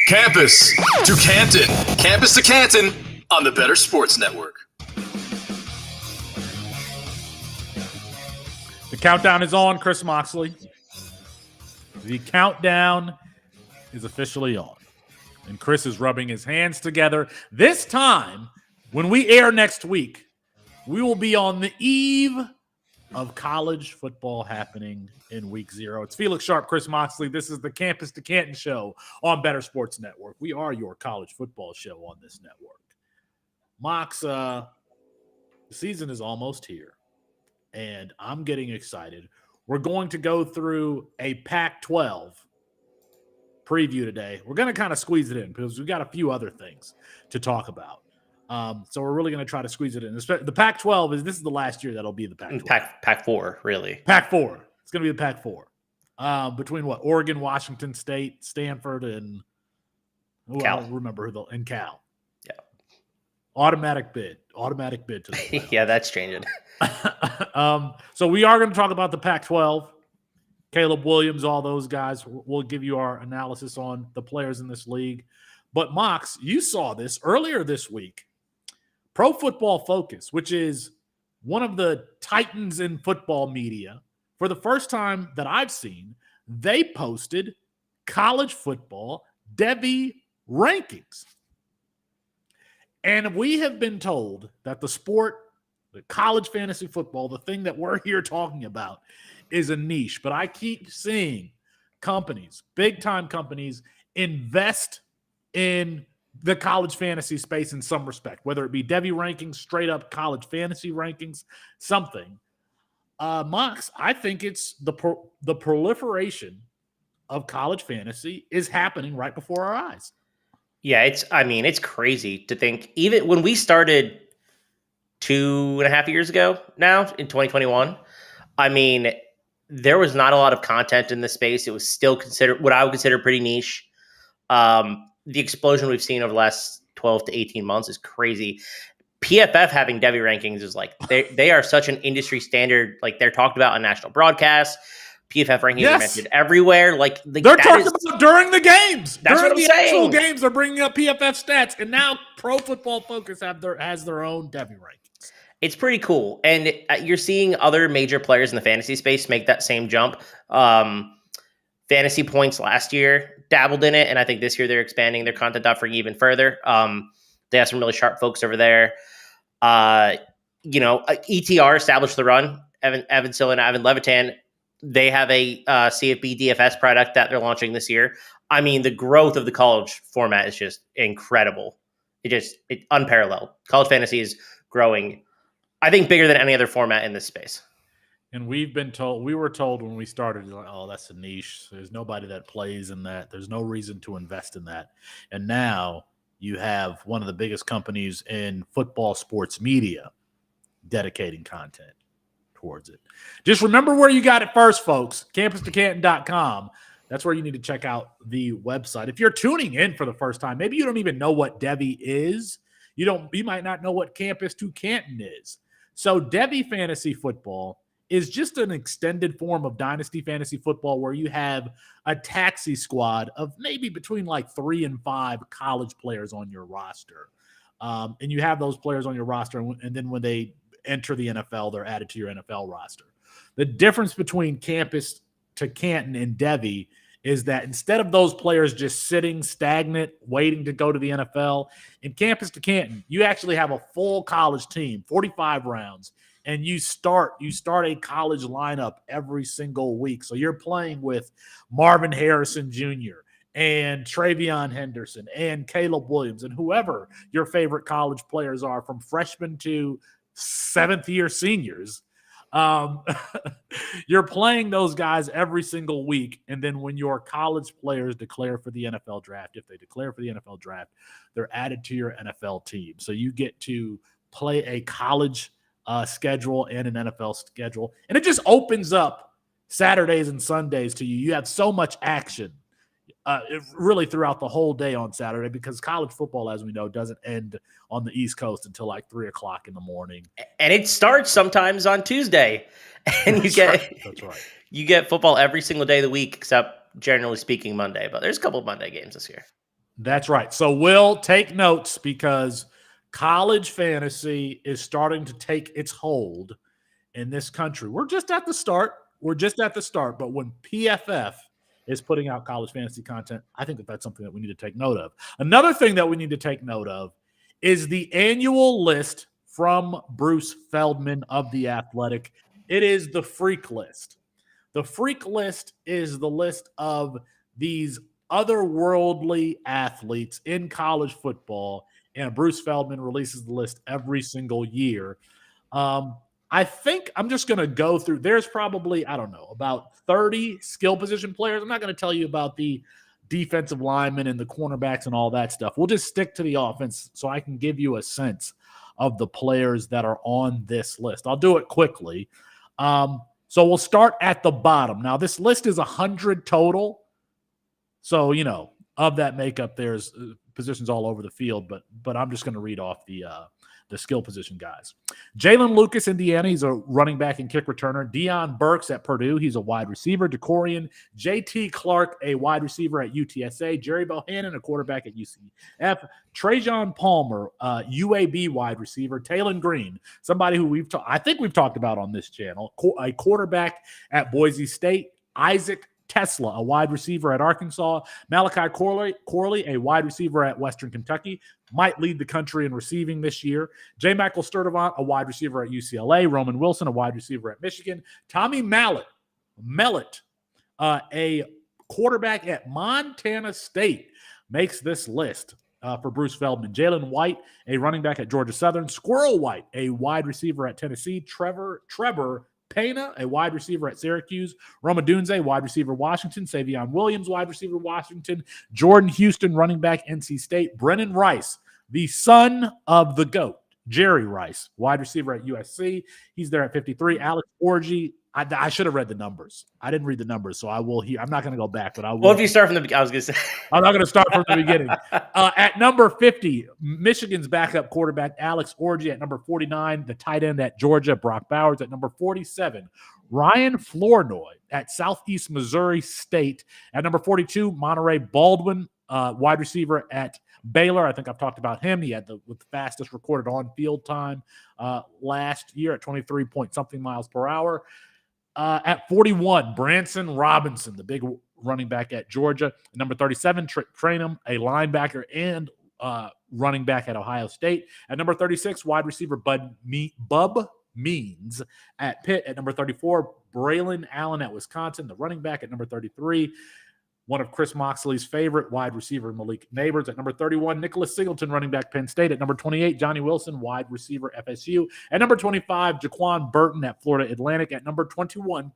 Campus to Canton. Campus to Canton on the Better Sports Network. The countdown is on, Chris Moxley. The countdown is officially on. And Chris is rubbing his hands together. This time, when we air next week, we will be on the eve of college football happening in week 0. It's Felix Sharpe, Chris Moxley. This is the Campus to Canton show on Better Sports Network. We are your college football show on this network. Mox, the season is almost here, and I'm getting excited. We're going to go through a Pac-12 preview today. We're going to kind of squeeze it in because we've got a few other things to talk about. So we're really going to try to squeeze it in. The Pac-12 this is the last year that'll be the Pac-12. Pac-4, really. Pac-4. It's going to be the Pac-4. Between what? Oregon, Washington State, Stanford, and Cal. I don't remember and Cal. Yeah. Automatic bid to the Yeah, that's changing. So we are going to talk about the Pac-12. Caleb Williams, all those guys. We'll give you our analysis on the players in this league. But Mox, you saw this earlier this week. Pro Football Focus, which is one of the titans in football media, for the first time that I've seen, they posted college football Devy rankings. And we have been told that the sport, the college fantasy football, the thing that we're here talking about, is a niche. But I keep seeing companies, big-time companies, invest in the college fantasy space in some respect, whether it be Devy rankings, straight up college fantasy rankings, something. Mox, I think it's the proliferation of college fantasy is happening right before our eyes. Yeah, it's crazy to think. Even when we started 2.5 years ago now in 2021, there was not a lot of content in this space. It was still considered what I would consider pretty niche. The explosion we've seen over the last 12 to 18 months is crazy. PFF having Devy rankings is like, they are such an industry standard. Like, they're talked about on national broadcasts. PFF rankings are mentioned everywhere. They're talking about during the games. That's during what I'm the saying. Actual games are bringing up PFF stats, and now Pro Football Focus has their own Devy rankings. It's pretty cool, and you're seeing other major players in the fantasy space make that same jump. Fantasy Points last year dabbled in it, and I think this year they're expanding their content offering even further. They have some really sharp folks over there. ETR established the run. Evan Sill and Ivan Levitan, they have a CFB DFS product that they're launching this year. The growth of the college format is just incredible. It's unparalleled. College fantasy is growing, I think, bigger than any other format in this space. And we were told when we started, oh, that's a niche. There's nobody that plays in that. There's no reason to invest in that. And now you have one of the biggest companies in football sports media dedicating content towards it. Just remember where you got it first, folks. Campus2Canton.com. That's where you need to check out the website. If you're tuning in for the first time, maybe you don't even know what Devy is. You might not know what Campus2Canton is. So Devy Fantasy Football is just an extended form of dynasty fantasy football where you have a taxi squad of maybe between 3 and 5 college players on your roster. And you have those players on your roster, and then when they enter the NFL, they're added to your NFL roster. The difference between Campus to Canton and Devy is that instead of those players just sitting stagnant, waiting to go to the NFL, in Campus to Canton, you actually have a full college team, 45 rounds. And you start a college lineup every single week. So you're playing with Marvin Harrison Jr. and Travion Henderson and Caleb Williams and whoever your favorite college players are, from freshmen to seventh-year seniors. You're playing those guys every single week. And then when your college players declare for the NFL draft, if they declare for the NFL draft, they're added to your NFL team. So you get to play a college schedule and an NFL schedule. And it just opens up Saturdays and Sundays to you. You have so much action really throughout the whole day on Saturday, because college football, as we know, doesn't end on the East Coast until 3 o'clock in the morning. And it starts sometimes on Tuesday. And That's right. You get football every single day of the week, except generally speaking Monday. But there's a couple of Monday games this year. That's right. So we'll take notes because college fantasy is starting to take its hold in this country. We're just at the start. But when PFF is putting out college fantasy content, I think that that's something that we need to take note of. Another thing that we need to take note of is the annual list from Bruce Feldman of The Athletic. It is the Freak List. The Freak List is the list of these otherworldly athletes in college football, and Bruce Feldman releases the list every single year. I think I'm just going to go through. There's probably, I don't know, about 30 skill position players. I'm not going to tell you about the defensive linemen and the cornerbacks and all that stuff. We'll just stick to the offense so I can give you a sense of the players that are on this list. I'll do it quickly. So we'll start at the bottom. Now, this list is 100 total. So, of that makeup, there's positions all over the field, but I'm just going to read off the skill position guys. Jalen Lucas, Indiana, he's a running back and kick returner. Deion Burks at Purdue, he's a wide receiver. DeCorian, JT Clark, a wide receiver at UTSA. Jerry Bohannon, a quarterback at UCF. Trajan Palmer, UAB wide receiver. Taylon Green, somebody who I think we've talked about on this channel, a quarterback at Boise State. Isaac Tesla, a wide receiver at Arkansas. Malachi Corley, a wide receiver at Western Kentucky, might lead the country in receiving this year. J. Michael Sturdivant, a wide receiver at UCLA. Roman Wilson, a wide receiver at Michigan. Tommy Mellett, a quarterback at Montana State, makes this list for Bruce Feldman. Jalen White, a running back at Georgia Southern. Squirrel White, a wide receiver at Tennessee. Trevor Pena, a wide receiver at Syracuse. Roma Dunze, wide receiver, Washington. Savion Williams, wide receiver, Washington. Jordan Houston, running back, NC State. Brennan Rice, the son of the GOAT, Jerry Rice, wide receiver at USC. He's there at 53. Alex Orji, I should have read the numbers. I didn't read the numbers, so I will hear. I'm not going to go back, but I will. Well, if you start from the beginning, I was going to say. I'm not going to start from the beginning. At number 50, Michigan's backup quarterback, Alex Orji. At number 49, the tight end at Georgia, Brock Bowers. At number 47, Ryan Flournoy at Southeast Missouri State. At number 42, Monterey Baldwin, wide receiver at Baylor. I think I've talked about him. He had the fastest recorded on-field time last year at 23-point-something miles per hour. At 41, Branson Robinson, the big running back at Georgia. At number 37, Trainum, a linebacker and running back at Ohio State. At number 36, wide receiver Bub Means at Pitt. At number 34, Braylon Allen at Wisconsin, the running back. At number 33, one of Chris Moxley's favorite, wide receiver Malik Neighbors. At number 31, Nicholas Singleton, running back, Penn State. At number 28, Johnny Wilson, wide receiver, FSU. At number 25, Jaquan Burton at Florida Atlantic. At number 21,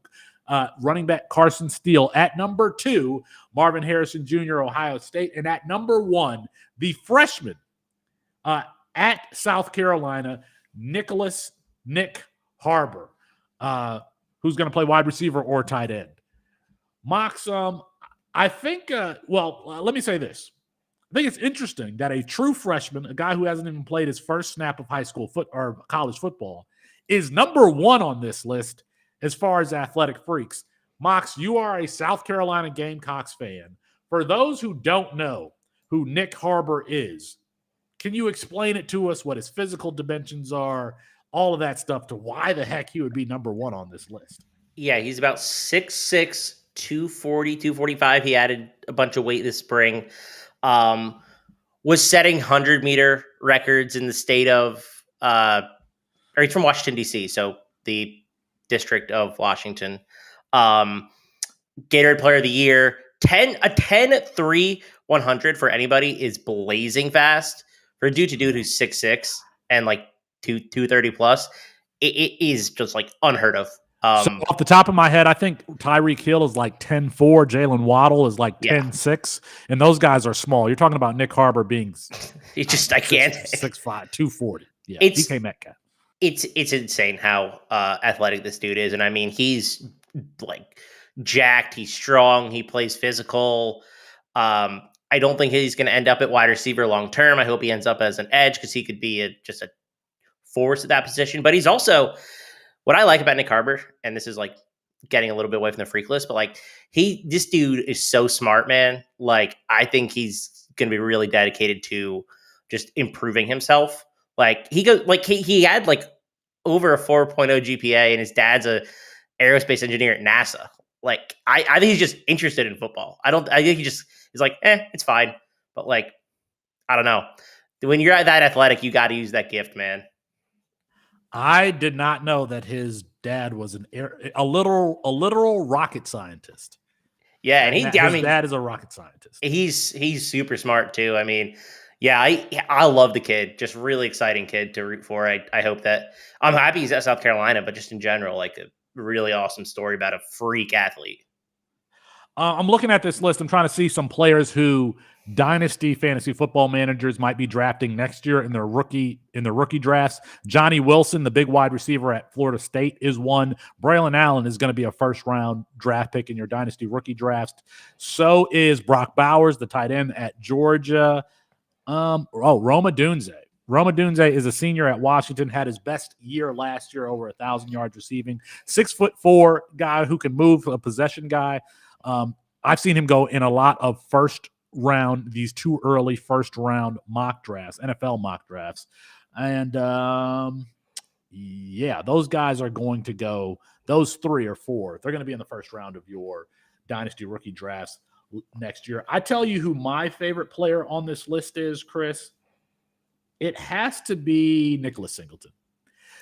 running back Carson Steele. At number 2, Marvin Harrison Jr., Ohio State. And at number 1, the freshman at South Carolina, Nick Harbor, who's going to play wide receiver or tight end. Mox, I think, let me say this. I think it's interesting that a true freshman, a guy who hasn't even played his first snap of high school or college football, is number 1 on this list as far as athletic freaks. Mox, you are a South Carolina Gamecocks fan. For those who don't know who Nick Harbor is, can you explain it to us, what his physical dimensions are, all of that stuff, to why the heck he would be number 1 on this list? Yeah, he's about 6'6", 240, 245. He added a bunch of weight this spring. Was setting 100-meter records in the state of, he's from Washington, D.C., so the District of Washington. Gatorade Player of the Year. A 10.3 100 for anybody is blazing fast. For a dude who's 6'6" and like 230 plus, it is just like unheard of. So off the top of my head, I think Tyreek Hill is like 10'4", Jalen Waddle is like 10'6", and those guys are small. You're talking about Nick Harbor being I can't 6'5", 240. Yeah, DK Metcalf. It's insane how athletic this dude is, and I mean he's like jacked, he's strong, he plays physical. I don't think he's going to end up at wide receiver long term. I hope he ends up as an edge because he could be just a force at that position. But he's also, what I like about Nick Harbor, and this is like getting a little bit away from the freak list, but like this dude is so smart, man. Like I think he's going to be really dedicated to just improving himself. Like he had like over a 4.0 GPA, and his dad's a aerospace engineer at NASA. Like I think he's just interested in football. I think he just is like, it's fine. But like, I don't know. When you're that athletic, you got to use that gift, man. I did not know that his dad was a literal rocket scientist. Yeah, and his dad is a rocket scientist. He's super smart too. I mean, yeah, I love the kid. Just really exciting kid to root for. I hope that I'm happy he's at South Carolina, but just in general, like a really awesome story about a freak athlete. I'm looking at this list. I'm trying to see some players who dynasty fantasy football managers might be drafting next year in their rookie drafts. Johnny Wilson, the big wide receiver at Florida State, is one. Braylon Allen is going to be a first-round draft pick in your dynasty rookie drafts. So is Brock Bowers, the tight end at Georgia. Roma Dunze. Roma Dunze is a senior at Washington, had his best year last year, over 1,000 yards receiving. 6'4" guy who can move, a possession guy. I've seen him go in a lot of these two early first-round mock drafts, NFL mock drafts. And, those guys are going to go, those 3 or 4, they're going to be in the first round of your dynasty rookie drafts next year. I tell you who my favorite player on this list is, Chris. It has to be Nicholas Singleton.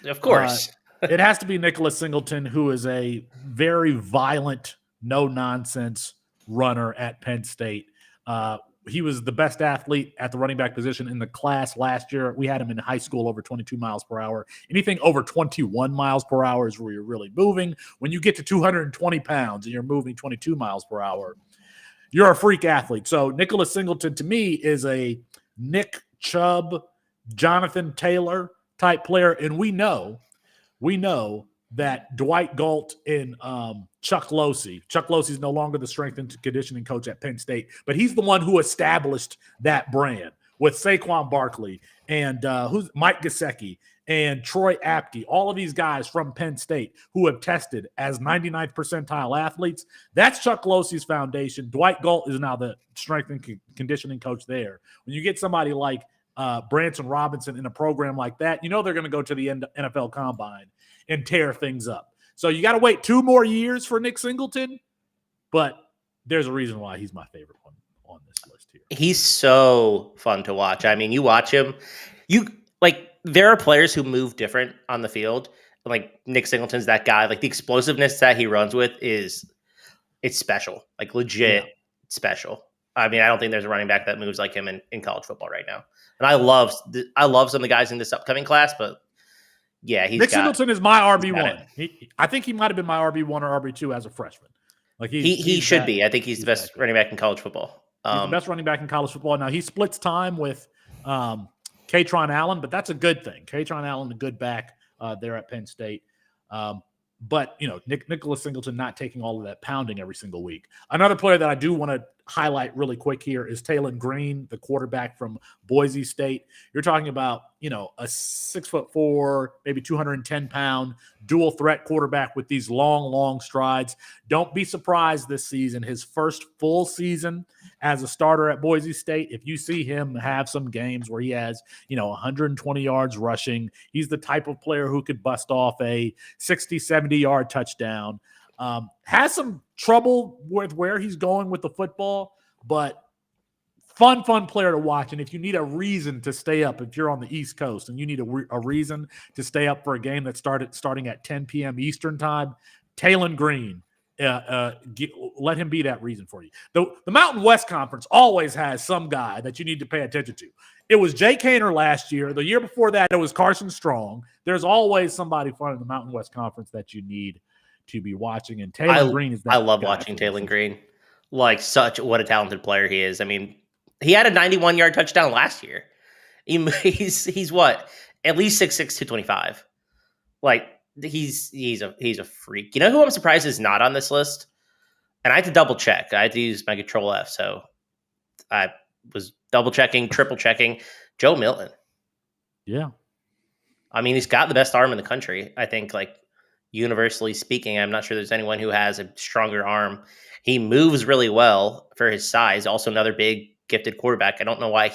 Of course. It has to be Nicholas Singleton, who is a very violent, no-nonsense runner at Penn State. He was the best athlete at the running back position in the class last year. We had him in high school over 22 miles per hour. Anything over 21 miles per hour is where you're really moving. When you get to 220 pounds and you're moving 22 miles per hour, you're a freak athlete. So Nicholas Singleton, to me, is a Nick Chubb, Jonathan Taylor type player. And we know that Dwight Galt and Chuck Losey is no longer the strength and conditioning coach at Penn State, but he's the one who established that brand with Saquon Barkley and who's Mike Gesicki and Troy Apke, all of these guys from Penn State who have tested as 99th percentile athletes. That's Chuck Losey's foundation. Dwight Galt is now the strength and conditioning coach there. When you get somebody like Branson Robinson in a program like that, they're going to go to the NFL Combine and tear things up. So you got to wait 2 more years for Nick Singleton, but there's a reason why he's my favorite one on this list here. He's so fun to watch. I mean, you watch him, there are players who move different on the field. Like Nick Singleton's that guy. Like the explosiveness that he runs with it's special, like legit special. I mean, I don't think there's a running back that moves like him in college football right now. And I love some of the guys in this upcoming class, but yeah, Nick Singleton is my RB1. I think he might have been my RB1 or RB2 as a freshman. Like he should be. I think he's the best running back in college football. He's the best running back in college football. Now he splits time with Kaytron Allen, but that's a good thing. Kaytron Allen, a good back there at Penn State. But Nicholas Singleton not taking all of that pounding every single week. Another player that I do want to highlight really quick here is Talon Green, the quarterback from Boise State. You're talking about, a 6'4", maybe 210-pound dual threat quarterback with these long strides. Don't be surprised this season, his first full season as a starter at Boise State, if you see him have some games where he has, 120 yards rushing, he's the type of player who could bust off a 60, 70-yard touchdown. Has some trouble with where he's going with the football, but fun player to watch. And if you need a reason to stay up, if you're on the East Coast and you need a reason to stay up for a game that starting at 10 p.m. Eastern time, Talon Green, let him be that reason for you. The Mountain West Conference always has some guy that you need to pay attention to. It was Jay Kaner last year. The year before that, it was Carson Strong. There's always somebody fun in the Mountain West Conference that you need to be watching. And Talon Green is that. I love watching Talon Green. Like, what a talented player he is. I mean, he had a 91-yard touchdown last year. He's what? At least 6'6", 225. Like, he's a freak. You know who I'm surprised is not on this list? And I had to double check. I had to use my Control F, so I was double checking, triple checking. Joe Milton. Yeah. I mean, he's got the best arm in the country. I think, like, universally speaking, I'm not sure there's anyone who has a stronger arm. He moves really well for his size. Also, another big gifted quarterback. I don't know why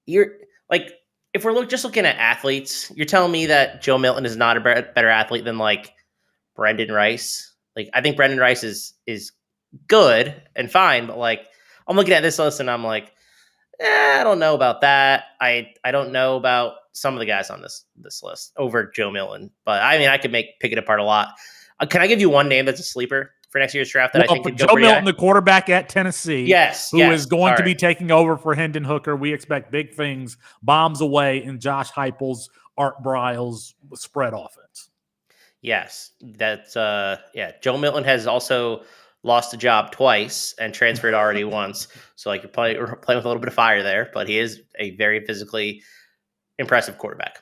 you're like, if we're just looking at athletes, you're telling me that Joe Milton is not a better athlete than like Brendan Rice. Like, I think Brendan Rice is good and fine, but like, I'm looking at this list and I'm like, I don't know about that. I don't know about some of the guys on this list over Joe Milton, but I mean, I could pick it apart a lot. Can I give you one name that's a sleeper for next year's draft that I think could go Joe pretty Milton, high? the quarterback at Tennessee, who is going to be taking over for Hendon Hooker. We expect big things, bombs away in Josh Heupel's, Art Briles spread offense. Yes, that's Joe Milton has also lost a job twice and transferred already once. So like, you're playing with a little bit of fire there, but he is a very physically impressive quarterback.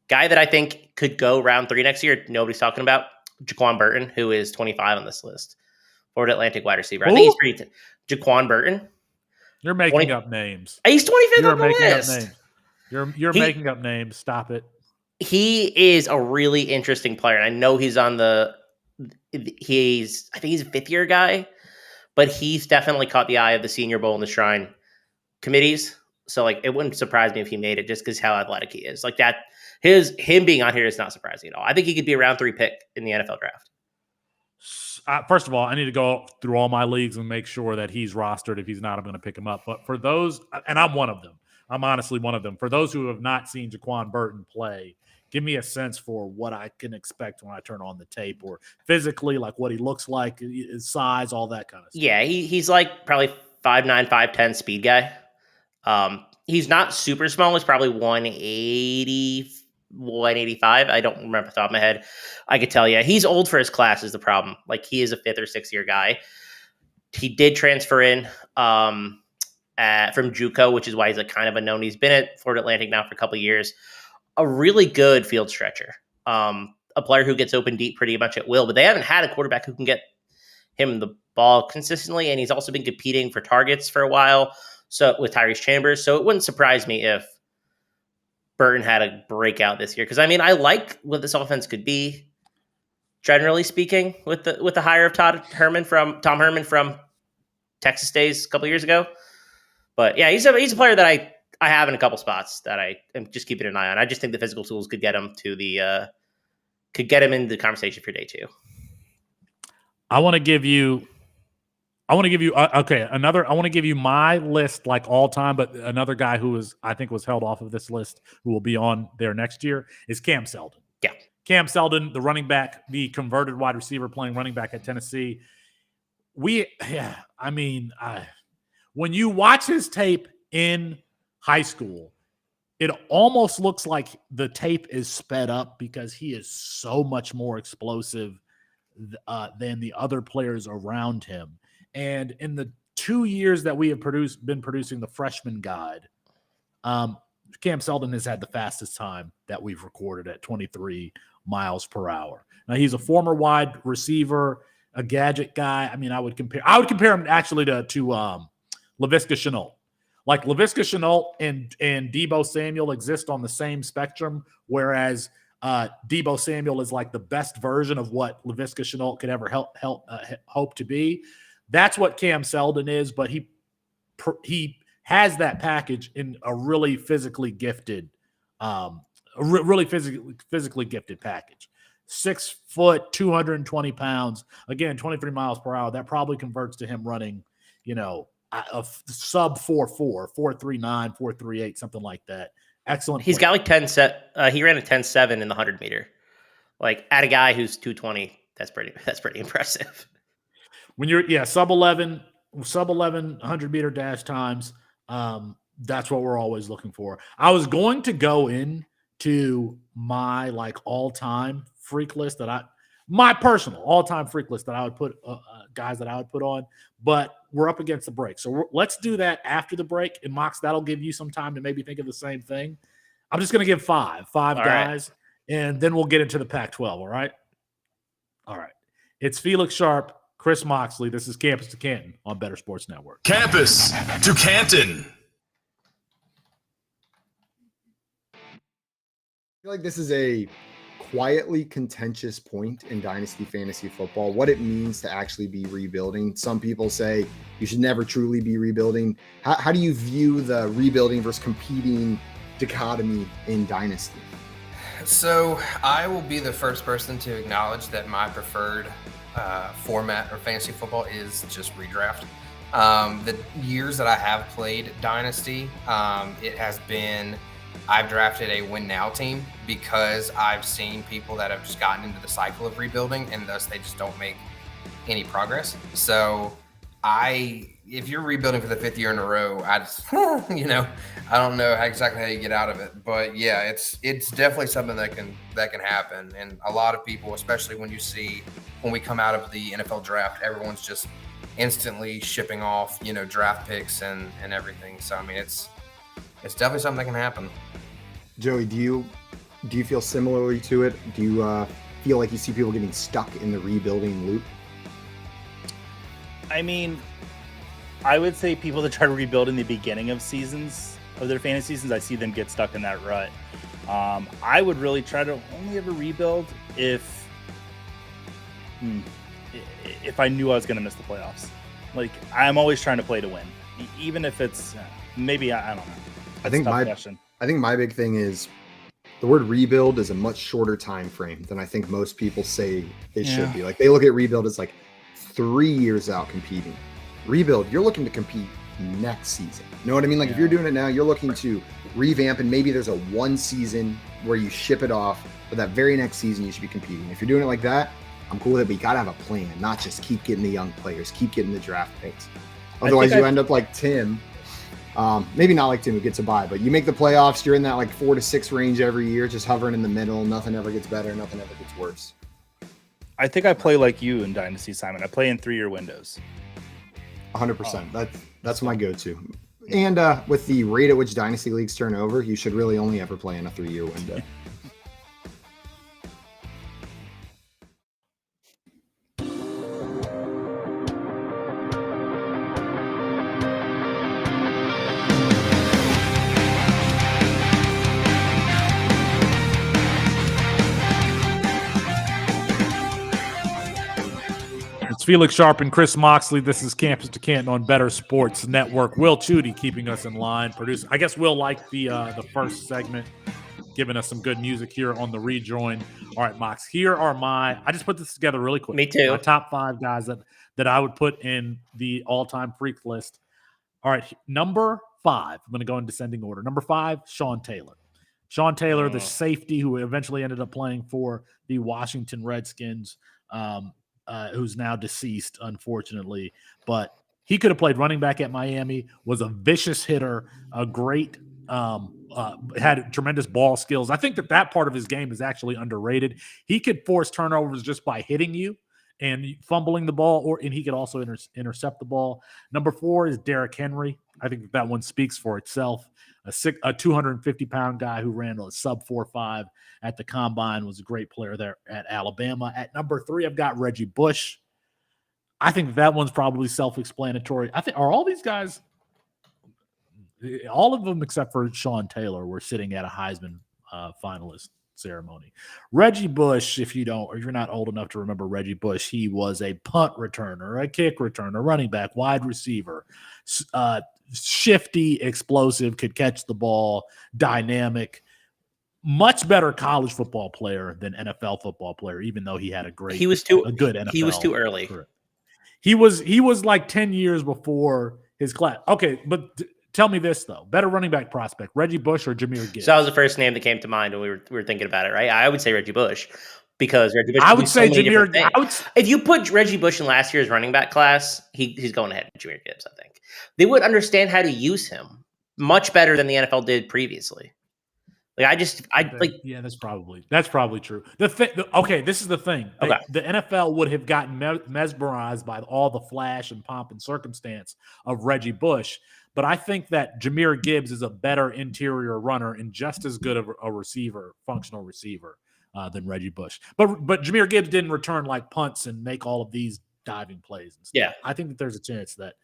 Guy that I think could go round 3 next year, nobody's talking about, Jaquan Burton, who is 25 on this list. Florida Atlantic wide receiver. I think he's pretty Jaquan Burton. You're making up names. He's 25th on the list. Up names. You're making up names. Stop it. He is a really interesting player. And I know he's on I think he's a 5th-year guy, but he's definitely caught the eye of the Senior Bowl and the Shrine committees. So like, it wouldn't surprise me if he made it just because how athletic he is. Like that, him being on here is not surprising at all. I think he could be a round 3 pick in the NFL draft. First of all, I need to go through all my leagues and make sure that he's rostered. If he's not, I'm going to pick him up. But for those, and I'm one of them, I'm honestly one of them. For those who have not seen Jaquan Burton play, give me a sense for what I can expect when I turn on the tape, or physically, like what he looks like, his size, all that kind of stuff. Yeah, he's like probably 5'9", 5'10" speed guy. He's not super small. He's probably 180, 185. I don't remember off the top of my head. I could tell you. He's old for his class is the problem. Like, he is a 5th or 6th-year guy. He did transfer in from JUCO, which is why he's like kind of unknown. He's been at Florida Atlantic now for a couple of years. A really good field stretcher. A player who gets open deep pretty much at will, but they haven't had a quarterback who can get him the ball consistently, and he's also been competing for targets for a while. So with Tyrese Chambers, so it wouldn't surprise me if Burton had a breakout this year. Because I mean, I like what this offense could be, generally speaking, with the hire of Tom Herman from Texas days a couple years ago. But yeah, he's a player that I have in a couple spots that I am just keeping an eye on. I just think the physical tools could get him to into the conversation for day 2. I want to give you my list like all time, but another guy who I think was held off of this list, who will be on there next year, is Cam Seldon. Yeah. Cam Seldon, the running back, the converted wide receiver playing running back at Tennessee. When you watch his tape in high school, it almost looks like the tape is sped up because he is so much more explosive than the other players around him. And in the 2 years that we have been producing the freshman guide, Cam Seldon has had the fastest time that we've recorded at 23 miles per hour. Now, he's a former wide receiver, a gadget guy. I mean, I would compare him actually to Laviska Shenault. Like, Laviska Shenault and Deebo Samuel exist on the same spectrum, whereas Deebo Samuel is like the best version of what Laviska Shenault could ever hope to be. That's what Cam Seldon is, but he has that package in a really physically gifted, physically gifted package. 6 foot, 220 pounds, again, 23 miles per hour. That probably converts to him running, a sub 4.4, 4.39, 4.38, something like that. Excellent. He's got like 10 set. He ran a 10.7 in the 100 meter. Like, at a guy who's 220, that's pretty impressive. When you're sub 11 100 meter dash times, that's what we're always looking for. I was going to go into my like all-time freak list my personal all-time freak list that I would put guys that I would put on, but we're up against the break. So let's do that after the break. And Mox, that'll give you some time to maybe think of the same thing. I'm just going to give five guys, right, and then we'll get into the Pac-12. All right. It's Felix Sharpe, Chris Moxley. This is Campus2Canton on Better Sports Network. Campus2Canton. I feel like this is a quietly contentious point in dynasty fantasy football, what it means to actually be rebuilding. Some people say you should never truly be rebuilding. How do you view the rebuilding versus competing dichotomy in dynasty? So I will be the first person to acknowledge that my preferred format of fantasy football is just redraft. The years that I have played dynasty, it has been, I've drafted a win now team because I've seen people that have just gotten into the cycle of rebuilding and thus they just don't make any progress. So if you're rebuilding for the 5th year in a row, I just, I don't know exactly how you get out of it, but yeah, it's definitely something that can happen. And a lot of people, especially when we come out of the NFL draft, everyone's just instantly shipping off, draft picks and everything. So, I mean, it's definitely something that can happen. Joey, do you feel similarly to it? Do you feel like you see people getting stuck in the rebuilding loop? I mean, I would say people that try to rebuild in the beginning of seasons, of their fantasy seasons, I see them get stuck in that rut. I would really try to only ever rebuild if I knew I was going to miss the playoffs. Like, I'm always trying to play to win, even if it's maybe I don't know. I think my big thing is the word rebuild is a much shorter time frame than I think most people say it should be. Like, they look at rebuild as like 3 years out competing. Rebuild, you're looking to compete next season. You know what I mean? Like, if you're doing it now, you're looking to revamp, and maybe there's a one season where you ship it off, but that very next season you should be competing. If you're doing it like that, I'm cool with it, but you got to have a plan, not just keep getting the young players, keep getting the draft picks. Otherwise, you end up like Tim. Maybe not like Tim who gets a bye, but you make the playoffs, you're in that like 4 to 6 range every year, just hovering in the middle. Nothing ever gets better, nothing ever gets worse. I think I play like you in Dynasty, Simon. I play in 3-year windows. 100%. That's my go-to. And with the rate at which Dynasty leagues turn over, you should really only ever play in a 3-year window. Felix Sharpe and Chris Moxley. This is Campus2Canton on Better Sports Network. Will Chudy keeping us in line. Producer, I guess Will liked the first segment, giving us some good music here on the rejoin. All right, Mox, here are I just put this together really quick. Me too. My top 5 guys that I would put in the all-time freak list. All right, number 5. I'm going to go in descending order. Number 5, Sean Taylor. Sean Taylor, the safety who eventually ended up playing for the Washington Redskins, who's now deceased, unfortunately. But he could have played running back at Miami, was a vicious hitter, a great had tremendous ball skills. I think that part of his game is actually underrated. He could force turnovers just by hitting you and fumbling the ball, and he could also intercept the ball. Number 4 is Derrick Henry. I think that one speaks for itself. A 250-pound guy who ran a sub 4.5 at the combine, was a great player there at Alabama. At number 3, I've got Reggie Bush. I think that one's probably self-explanatory. Are all these guys, all of them except for Sean Taylor, were sitting at a Heisman finalist ceremony. Reggie Bush, if you're not old enough to remember Reggie Bush, he was a punt returner, a kick returner, running back, wide receiver, shifty, explosive, could catch the ball, dynamic, much better college football player than NFL football player, even though he had a good NFL. He was too early. Career. He was like 10 years before his class. Okay, but tell me this though: better running back prospect, Reggie Bush or Jahmyr Gibbs? So that was the first name that came to mind when we were thinking about it, right? I would say Reggie Bush. Because Reggie Bush, I would say Jahmyr. If you put Reggie Bush in last year's running back class, he's going ahead of Jahmyr Gibbs. I think they would understand how to use him much better than the NFL did previously. Yeah, that's probably true. This is the thing. The NFL would have gotten mesmerized by all the flash and pomp and circumstance of Reggie Bush, but I think that Jahmyr Gibbs is a better interior runner and just as good of a receiver, functional receiver, than Reggie Bush. But Jahmyr Gibbs didn't return like punts and make all of these diving plays and stuff. Yeah. I think that there's a chance that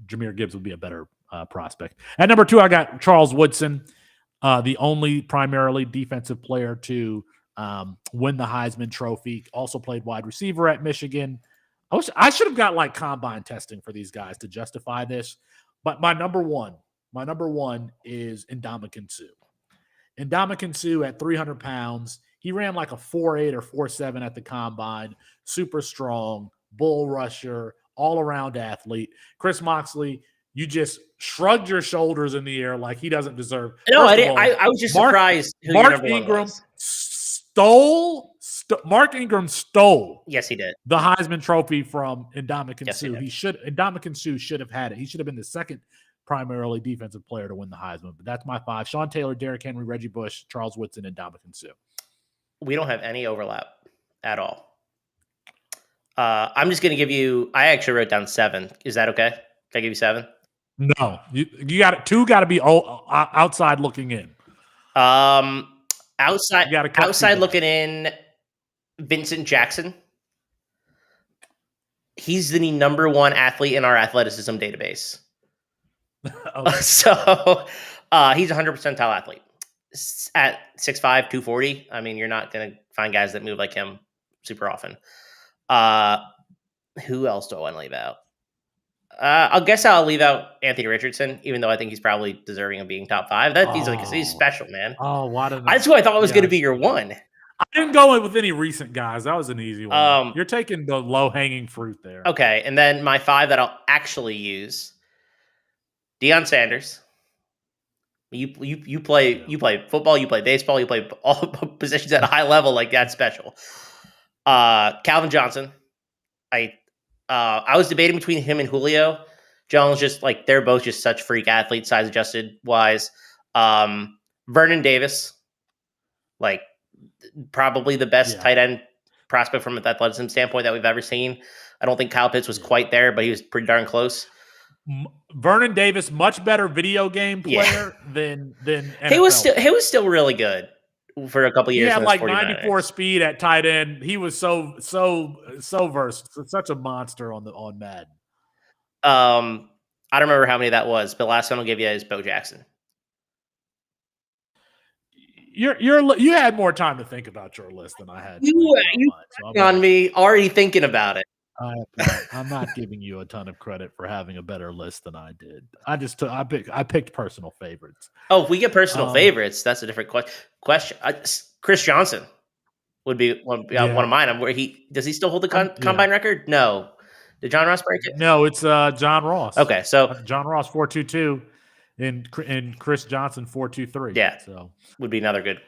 Jahmyr Gibbs would be a better prospect. At number 2, I got Charles Woodson, the only primarily defensive player to win the Heisman Trophy. Also played wide receiver at Michigan. I should have got like combine testing for these guys to justify this. But my number one is Ndamukong Suh. Ndamukong Suh at 300 pounds. He ran like a 4.8 or 4.7 at the combine. Super strong, bull rusher, all-around athlete. Chris Moxley, you just shrugged your shoulders in the air like he doesn't deserve. No, I didn't. I was just surprised who your number one was. Mark Ingram stole. Yes, he did. The Heisman Trophy from Ndamukong Yes, Suh. Ndamukong Suh should have had it. He should have been the second primarily defensive player to win the Heisman. But that's my 5. Sean Taylor, Derrick Henry, Reggie Bush, Charles Woodson, and Ndamukong Suh. We don't have any overlap at all. I'm just going to give you. I actually wrote down 7. Is that okay? Can I give you 7? No, you got it. 2 got to be outside looking in. Outside looking in. Vincent Jackson. He's the number 1 athlete in our athleticism database. Okay. So he's a 100th percentile athlete at 6'5", 240. I mean, you're not going to find guys that move like him super often. Who else do I want to leave out? I'll leave out Anthony Richardson, even though I think he's probably deserving of being top 5. He's special, man. Oh, why did that's who I thought was going to be your 1. I didn't go in with any recent guys. That was an easy one. You're taking the low-hanging fruit there. Okay, and then my 5 that I'll actually use. Deion Sanders. You play football, you play baseball, you play all positions at a high level, like that's special. Calvin Johnson. I was debating between him and Julio Jones, just like they're both just such freak athletes, size adjusted wise. Vernon Davis, like probably the best tight end prospect from an athleticism standpoint that we've ever seen. I don't think Kyle Pitts was quite there, but he was pretty darn close. Vernon Davis, much better video game player than NFL. He was still really good for a couple years. He had like 94 speed at tight end. He was so versatile, such a monster on Madden. I don't remember how many that was, but last one I'll give you is Bo Jackson. You had more time to think about your list than I had. You on me already thinking about it. I'm not giving you a ton of credit for having a better list than I did. I picked personal favorites. Oh, if we get personal favorites, that's a different question. Chris Johnson would be one of mine. Does he still hold the combine record? No. Did John Ross break it? No, it's John Ross. Okay, so John Ross 4.22 and Chris Johnson 4.23. Yeah, so would be another good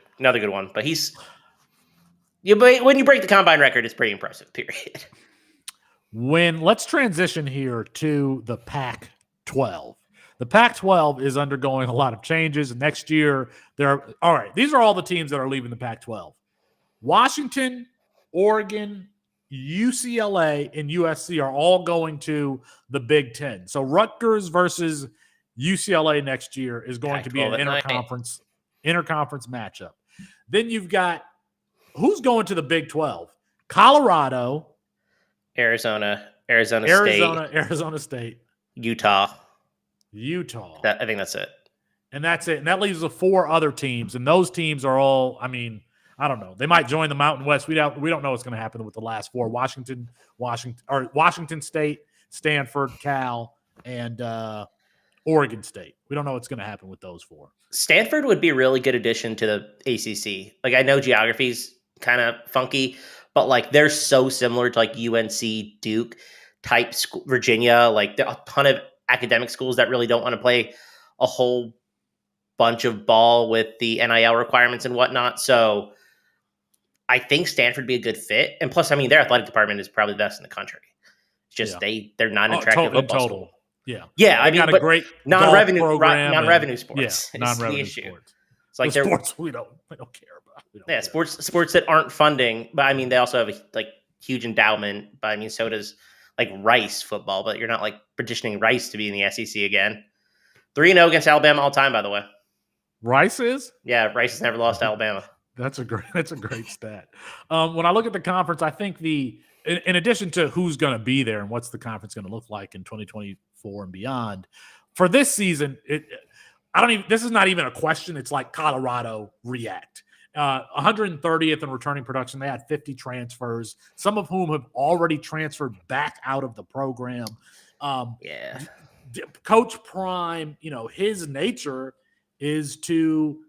one. But when you break the combine record, it's pretty impressive. Period. Let's transition here to the Pac-12. The Pac-12 is undergoing a lot of changes. Next year, these are all the teams that are leaving the Pac-12. Washington, Oregon, UCLA, and USC are all going to the Big Ten. So Rutgers versus UCLA next year is going to be an interconference matchup. Then you've got who's going to the Big 12? Colorado, Arizona State, Utah. I think that's it. And that's it. And that leaves the 4 other teams. And those teams are all, I mean, I don't know. They might join the Mountain West. We don't know what's going to happen with the last 4. Washington State, Stanford, Cal, and Oregon State. We don't know what's going to happen with those 4. Stanford would be a really good addition to the ACC. Like, I know geography's kind of funky, but like they're so similar to like UNC, Duke type school, Virginia. Like there are a ton of academic schools that really don't want to play a whole bunch of ball with the NIL requirements and whatnot. So I think Stanford would be a good fit. And plus, I mean, their athletic department is probably the best in the country. It's just they're not an attractive football school. Yeah. Yeah. I mean, got a great non-revenue sports. Yeah, non-revenue is the issue. sports. It's like sports we don't care about. Sports that aren't funding, but I mean, they also have a huge endowment. But I mean, so does like Rice football, but you're not like petitioning Rice to be in the SEC again. 3-0 against Alabama all time, by the way. Rice is? Yeah, Rice has never lost to Alabama. That's a great stat. When I look at the conference, I think in addition to who's going to be there and what's the conference going to look like in 2024 and beyond, for this season, this is not even a question. It's like Colorado react. 130th in returning production. They had 50 transfers, some of whom have already transferred back out of the program. Coach Prime, his nature is to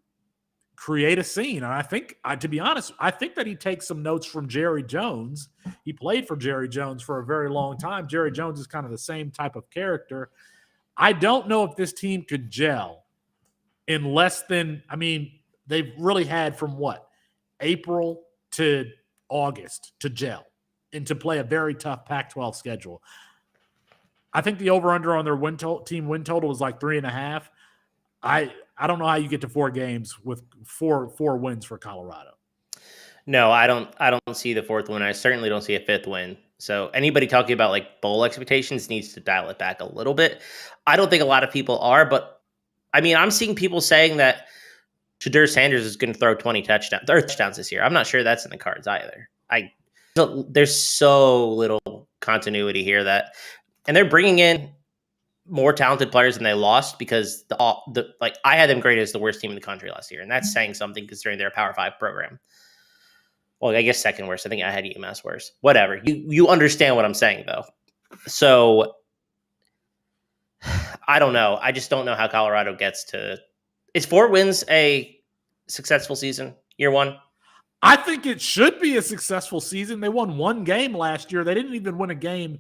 create a scene. And I think, to be honest, I think that he takes some notes from Jerry Jones. He played for Jerry Jones for a very long time. Jerry Jones is kind of the same type of character. I don't know if this team could gel in less than, they've really had from April to August to gel and to play a very tough Pac-12 schedule. I think the over-under on their team win total was like 3.5. I don't know how you get to 4 games with four wins for Colorado. No, I don't see the 4th win. I certainly don't see a 5th win. So anybody talking about like bowl expectations needs to dial it back a little bit. I don't think a lot of people are, but I'm seeing people saying that Deion Sanders is going to throw 20 touchdowns this year. I'm not sure that's in the cards either. There's so little continuity here and they're bringing in more talented players than they lost because I had them graded as the worst team in the country last year, and that's saying something considering they're a Power 5 program. Well, I guess second worst. I think I had UMass worse. Whatever. You understand what I'm saying though. So I don't know. I just don't know how Colorado gets to. Is 4 wins a successful season? Year 1? I think it should be a successful season. They won 1 game last year. They didn't even win a game.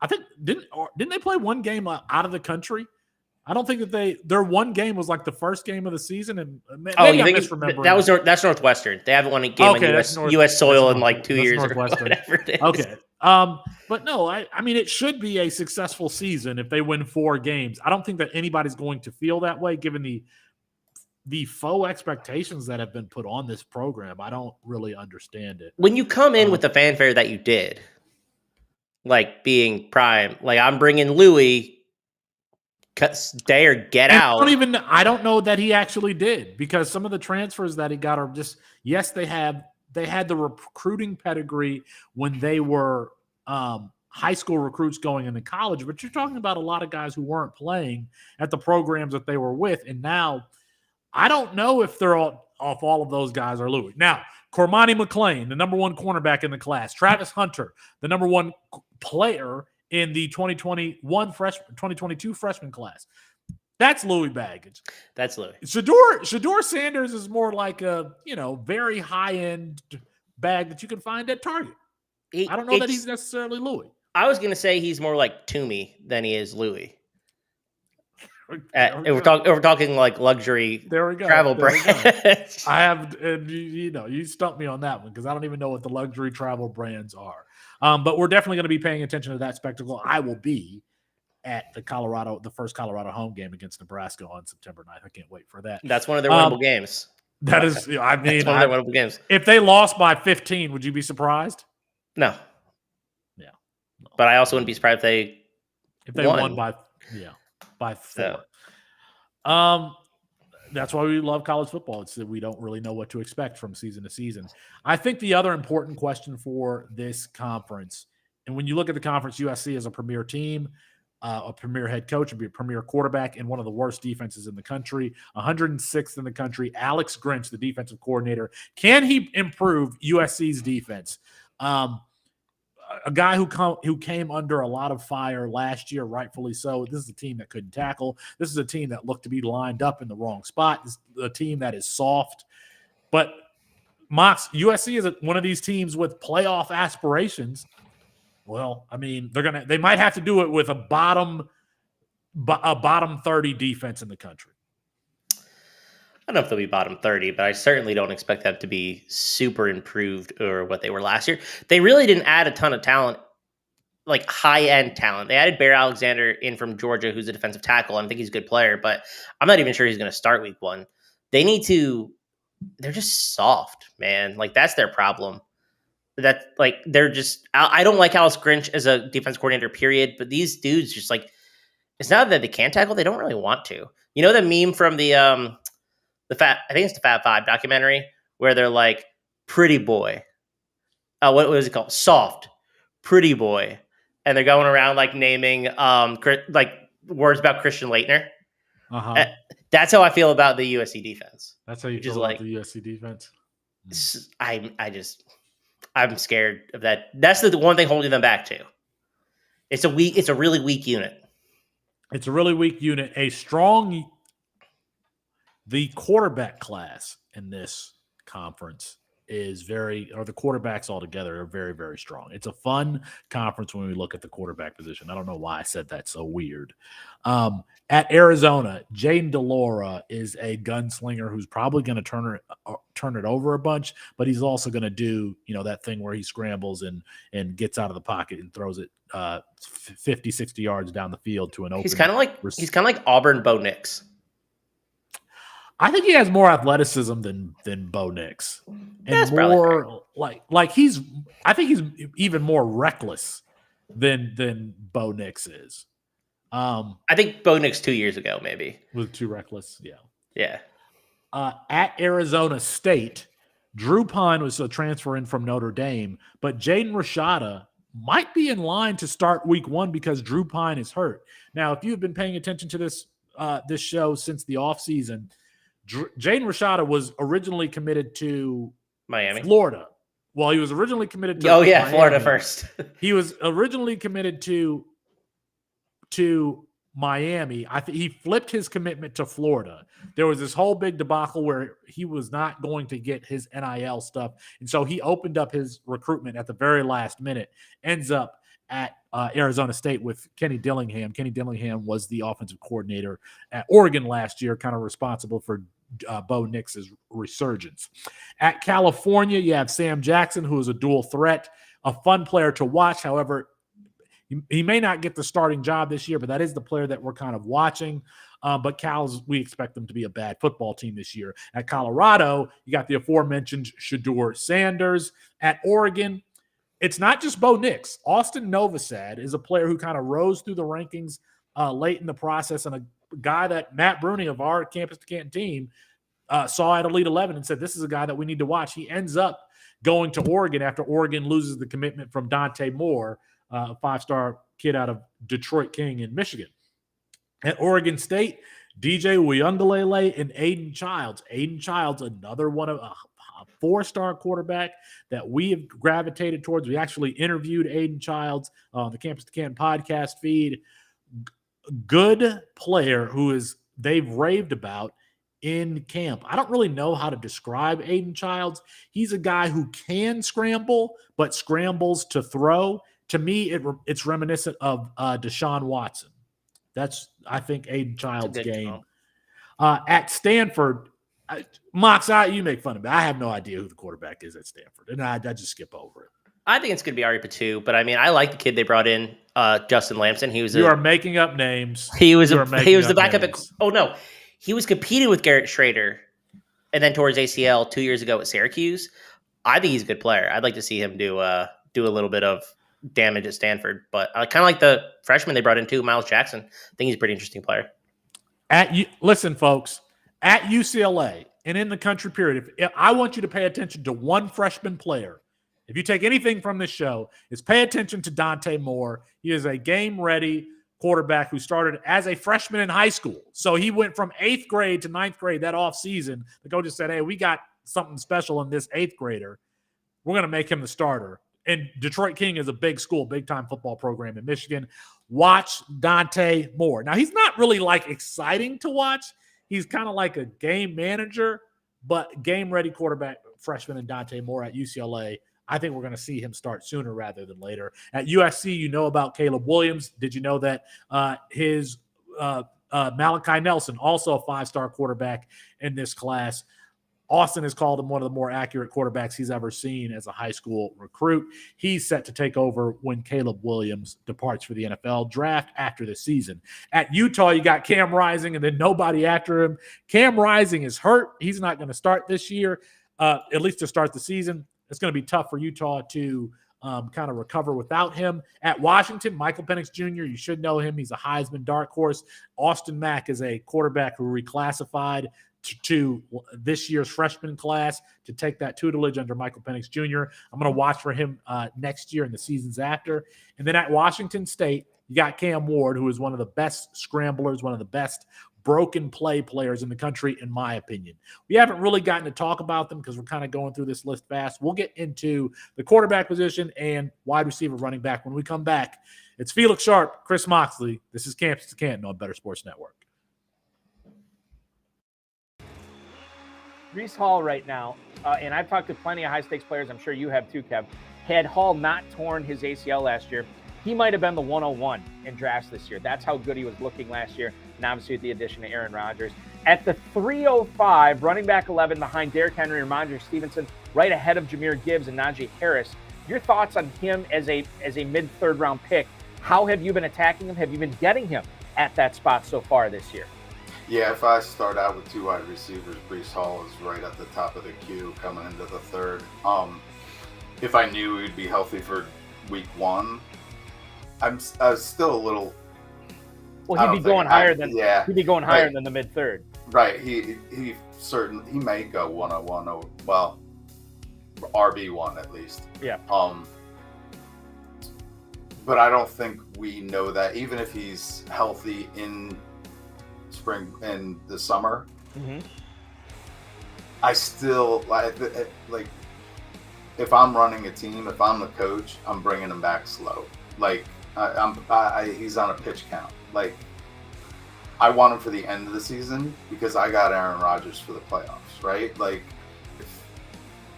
I think didn't they play 1 game out of the country? I don't think that their 1 game was like the first game of the season. And maybe I'm misremembering. That's Northwestern. They haven't won a game on US soil in like 2 years or whatever it is. Okay. But no, it should be a successful season if they win 4 games. I don't think that anybody's going to feel that way given the faux expectations that have been put on this program. I don't really understand it. When you come in with the fanfare that you did, like being Prime, like I'm bringing Louis, stay or get out. I don't know that he actually did because some of the transfers that he got are just, yes, they had the recruiting pedigree when they were high school recruits going into college, but you're talking about a lot of guys who weren't playing at the programs that they were with. And now I don't know if all of those guys are Louis. Now, Cormani McClain, the number 1 cornerback in the class. Travis Hunter, the number 1 player in the 2022 freshman class. That's Louis baggage. That's Louis. Shedeur Sanders is more like a, very high-end bag that you can find at Target. I don't know that he's necessarily Louis. I was going to say he's more like Toomey than he is Louis. We're talking like luxury travel brands. I have, and you stumped me on that one because I don't even know what the luxury travel brands are. But we're definitely going to be paying attention to that spectacle. I will be at the first Colorado home game against Nebraska on September 9th. I can't wait for that. That's one of their winnable games. That is, that's one of their winnable games. If they lost by 15, would you be surprised? No. Yeah. No. But I also wouldn't be surprised if they won by 4. So. That's why we love college football. It's that we don't really know what to expect from season to season. I think the other important question for this conference, and when you look at the conference, USC is a premier team, a premier head coach, a premier quarterback, and one of the worst defenses in the country, 106th in the country. Alex Grinch, the defensive coordinator. Can he improve USC's defense? A guy who came under a lot of fire last year, rightfully so. This is a team that couldn't tackle. This is a team that looked to be lined up in the wrong spot. This is a team that is soft. But USC is one of these teams with playoff aspirations. Well, they might have to do it with a bottom 30 defense in the country. I don't know if they'll be bottom 30, but I certainly don't expect them to be super improved or what they were last year. They really didn't add a ton of talent, like high-end talent. They added Bear Alexander in from Georgia, who's a defensive tackle. I think he's a good player, but I'm not even sure he's going to start week 1. They're just soft, man. Like, that's their problem. I don't like Alex Grinch as a defense coordinator, period, but these dudes just like, it's not that they can't tackle, they don't really want to. You know the meme from I think it's the Fab Five documentary where they're like, pretty boy. What was it called? Soft, pretty boy. And they're going around like naming like words about Christian Laettner. Uh-huh. That's how I feel about the USC defense. That's how you feel about the USC defense. I'm scared of that. That's the one thing holding them back too. It's a really weak unit. It's a really weak unit. The quarterback class in this conference is the quarterbacks altogether are very, very strong. It's a fun conference when we look at the quarterback position. I don't know why I said that so weird. At Arizona, Jaden DeLora is a gunslinger who's probably going to turn it over a bunch, but he's also going to do, that thing where he scrambles and gets out of the pocket and throws it 50, 60 yards down the field to an open. He's kind of like Auburn Bo Nix. I think he has more athleticism than Bo Nix, and That's more I think he's even more reckless than Bo Nix is. I think Bo Nix 2 years ago maybe was too reckless. Yeah. At Arizona State, Drew Pine was a transfer in from Notre Dame, but Jaden Rashada might be in line to start week 1 because Drew Pine is hurt. Now, if you've been paying attention to this show since the offseason, Jaden Rashada was originally committed to Miami, Florida. Well, he was originally committed to Miami. Florida first. He was originally committed to Miami. I think he flipped his commitment to Florida. There was this whole big debacle where he was not going to get his NIL stuff, and so he opened up his recruitment at the very last minute. Ends up at Arizona State with Kenny Dillingham. Kenny Dillingham was the offensive coordinator at Oregon last year, kind of responsible for Bo Nix's resurgence. At California, you have Sam Jackson, who is a dual threat, a fun player to watch. However, he may not get the starting job this year, but that is the player that we're kind of watching. But we expect them to be a bad football team this year. At Colorado, you got the aforementioned Shedeur Sanders. At Oregon, it's not just Bo Nix. Austin Novosad is a player who kind of rose through the rankings late in the process, and a guy that Matt Bruni of our Campus2Canton team saw at Elite 11 and said, this is a guy that we need to watch. He ends up going to Oregon after Oregon loses the commitment from Dante Moore, a 5-star kid out of Detroit King in Michigan. At Oregon State, DJ Uyunglele and Aiden Childs. Aiden Childs, another one of a 4-star quarterback that we have gravitated towards. We actually interviewed Aiden Childs on the Campus2Canton podcast feed. Good player they've raved about in camp. I don't really know how to describe Aiden Childs. He's a guy who can scramble, but scrambles to throw. To me, it's reminiscent of Deshaun Watson. That's, I think, Aiden Childs' game. At Stanford, Mox, you make fun of me. I have no idea who the quarterback is at Stanford, and I just skip over it. I think it's going to be Ari Patu, but I mean, I like the kid they brought in, Justin Lamson. You are making up names. He was the backup. He was competing with Garrett Schrader, and then towards ACL 2 years ago at Syracuse. I think he's a good player. I'd like to see him do a little bit of damage at Stanford, but I kind of like the freshman they brought in too, Miles Jackson. I think he's a pretty interesting player. Listen, folks, at UCLA and in the country period, if I want you to pay attention to one freshman player. If you take anything from this show, is pay attention to Dante Moore. He is a game-ready quarterback who started as a freshman in high school. So he went from 8th grade to 9th grade that offseason. The coach just said, hey, we got something special in this 8th grader. We're going to make him the starter. And Detroit King is a big school, big-time football program in Michigan. Watch Dante Moore. Now, he's not really, exciting to watch. He's kind of like a game manager, but game-ready quarterback freshman in Dante Moore at UCLA. I think we're going to see him start sooner rather than later. At USC, you know about Caleb Williams. Did you know that his Malachi Nelson, also a 5-star quarterback in this class? Austin has called him one of the more accurate quarterbacks he's ever seen as a high school recruit. He's set to take over when Caleb Williams departs for the NFL draft after the season. At Utah, you got Cam Rising and then nobody after him. Cam Rising is hurt. He's not going to start this year, at least to start the season. It's going to be tough for Utah to kind of recover without him. At Washington, Michael Penix Jr., you should know him. He's a Heisman dark horse. Austin Mack is a quarterback who reclassified to this year's freshman class to take that tutelage under Michael Penix Jr. I'm going to watch for him next year and the seasons after. And then at Washington State, You got Cam Ward, who is one of the best scramblers, one of the best broken play players in the country, in my opinion. We haven't really gotten to talk about them because we're kind of going through this list fast. We'll get into the quarterback position and wide receiver, running back when we come back. It's Felix Sharpe, Chris Moxley. This is Campus2Canton on Better Sports Network. Breece Hall right now, and I've talked to plenty of high-stakes players, I'm sure you have too, Kev. Had Hall not torn his ACL last year, he might have been the 101 in drafts this year. That's how good he was looking last year, and obviously with the addition of Aaron Rodgers. At the 305, running back 11 behind Derrick Henry and Ramondre Stevenson, right ahead of Jahmyr Gibbs and Najee Harris. Your thoughts on him as a mid-third round pick? How have you been attacking him? Have you been getting him at that spot so far this year? Yeah, if I start out with 2 wide receivers, Breece Hall is right at the top of the queue coming into the third. If I knew he'd be healthy for week 1, I was still a little. Well, he'd be going higher than the mid third. Right. He may go 101 or well, RB1 at least. Yeah. But I don't think we know that even if he's healthy in spring and the summer. Mm-hmm. I still like if I'm running a team, if I'm the coach, I'm bringing him back slow. Like he's on a pitch count. Like I want him for the end of the season because I got Aaron Rodgers for the playoffs, right? Like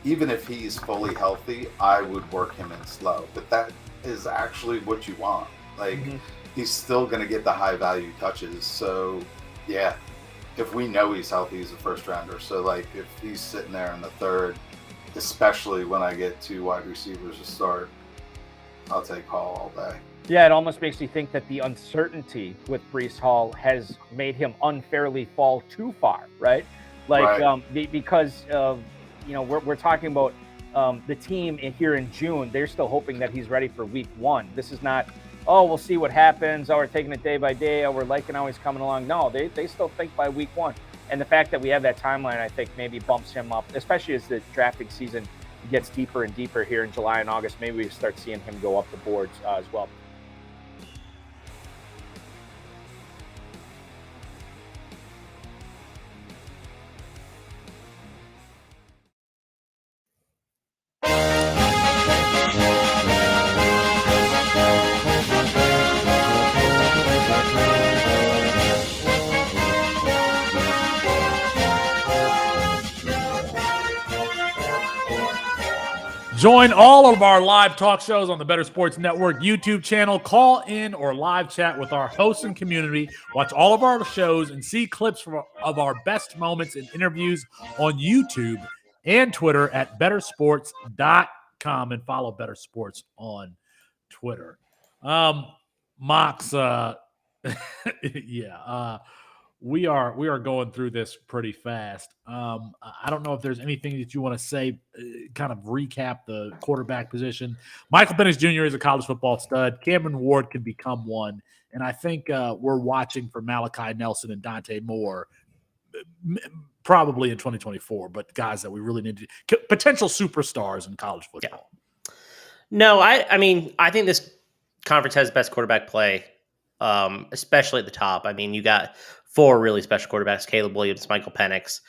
even if he's fully healthy, I would work him in slow. But that is actually what you want. Like he's still going to get the high value touches. So yeah, if we know he's healthy, he's a first rounder. So like if he's sitting there in the third, especially when I get 2 wide receivers to start, I'll take Hall all day. Yeah, it almost makes you think that the uncertainty with Breece Hall has made him unfairly fall too far, right? Like, right. Because we're talking about the team here in June. They're still hoping that he's ready for week 1. This is not, oh, we'll see what happens. Oh, we're taking it day by day. Oh, we're liking how he's coming along. No, they still think by week 1. And the fact that we have that timeline, I think, maybe bumps him up, especially as the drafting season gets deeper and deeper here in July and August. Maybe we start seeing him go up the boards as well. Join all of our live talk shows on the Better Sports Network YouTube channel. Call in or live chat with our hosts and community. Watch all of our shows and see clips of our best moments and interviews on YouTube and Twitter at bettersports.com, and follow Better Sports on Twitter. Mox, we are going through this pretty fast. I don't know if there's anything that you want to say, kind of recap the quarterback position. Michael Penix Jr. is a college football stud. Cameron Ward can become one. And I think we're watching for Malachi Nelson and Dante Moore probably in 2024, but guys that we really need to – potential superstars in college football. Yeah. No, I mean, I think this conference has best quarterback play, especially at the top. I mean, you got – 4 really special quarterbacks: Caleb Williams, Michael Penix,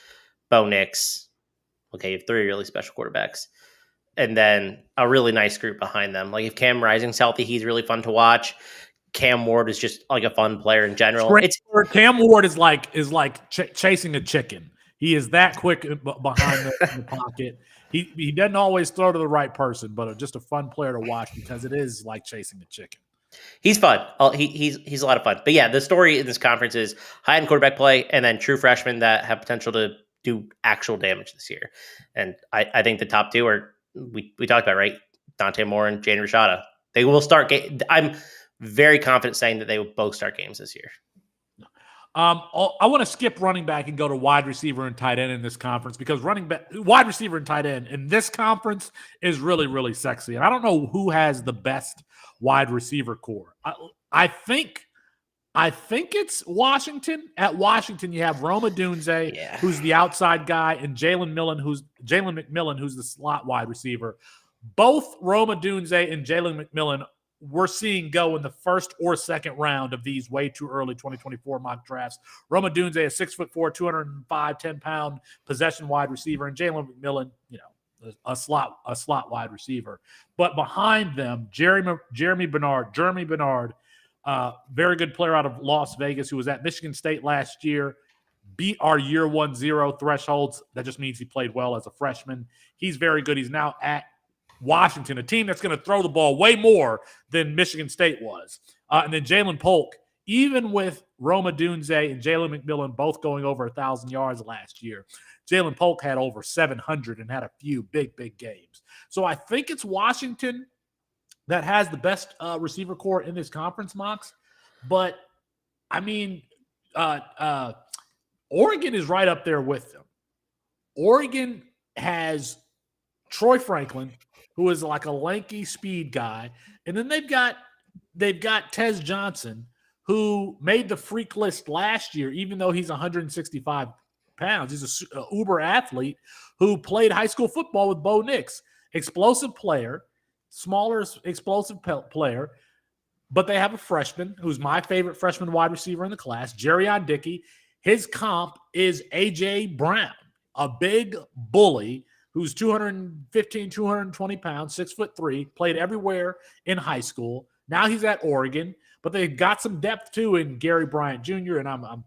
Bo Nix. Okay, you have 3 really special quarterbacks. And then a really nice group behind them. Like if Cam Rising's healthy, he's really fun to watch. Cam Ward is just like a fun player in general. Cam Ward is like chasing a chicken. He is that quick behind the pocket. He doesn't always throw to the right person, but just a fun player to watch because it is like chasing a chicken. He's fun. He's a lot of fun. But yeah, the story in this conference is high-end quarterback play and then true freshmen that have potential to do actual damage this year. And I think the top 2 are we talked about, right? Dante Moore and Jane Rashada. They will start. I'm very confident saying that they will both start games this year. I want to skip running back and go to wide receiver and tight end in this conference because wide receiver and tight end in this conference is really, really sexy. And I don't know who has the best wide receiver core. I think it's Washington. At Washington, you have Rome Odunze, who's the outside guy, and Jalen McMillan, who's the slot wide receiver. Both Rome Odunze and Jalen McMillan we're seeing go in the first or second round of these way too early 2024 mock drafts. Rome Odunze, a 6'4", 205, 10-pound possession wide receiver, and Jalen McMillan, a slot wide receiver. But behind them, Jeremy Bernard, very good player out of Las Vegas who was at Michigan State last year, beat our year 1-0 thresholds. That just means he played well as a freshman. He's very good. He's now at Washington, a team that's going to throw the ball way more than Michigan State was. And then Jalen Polk, even with Rome Odunze and Jalen McMillan both going over 1,000 yards last year, Jalen Polk had over 700 and had a few big games. So I think it's Washington that has the best receiver core in this conference, Mox. But, I mean, Oregon is right up there with them. Oregon has Troy Franklin, who is like a lanky speed guy. And then they've got Tez Johnson, who made the freak list last year, even though he's 165 pounds. He's an uber athlete who played high school football with Bo Nix. Explosive player, smaller explosive player. But they have a freshman who's my favorite freshman wide receiver in the class, Jerrion Dickey. His comp is A.J. Brown, a big bully who's 215, 220 pounds, 6'3", played everywhere in high school. Now he's at Oregon, but they've got some depth too in Gary Bryant Jr., and I'm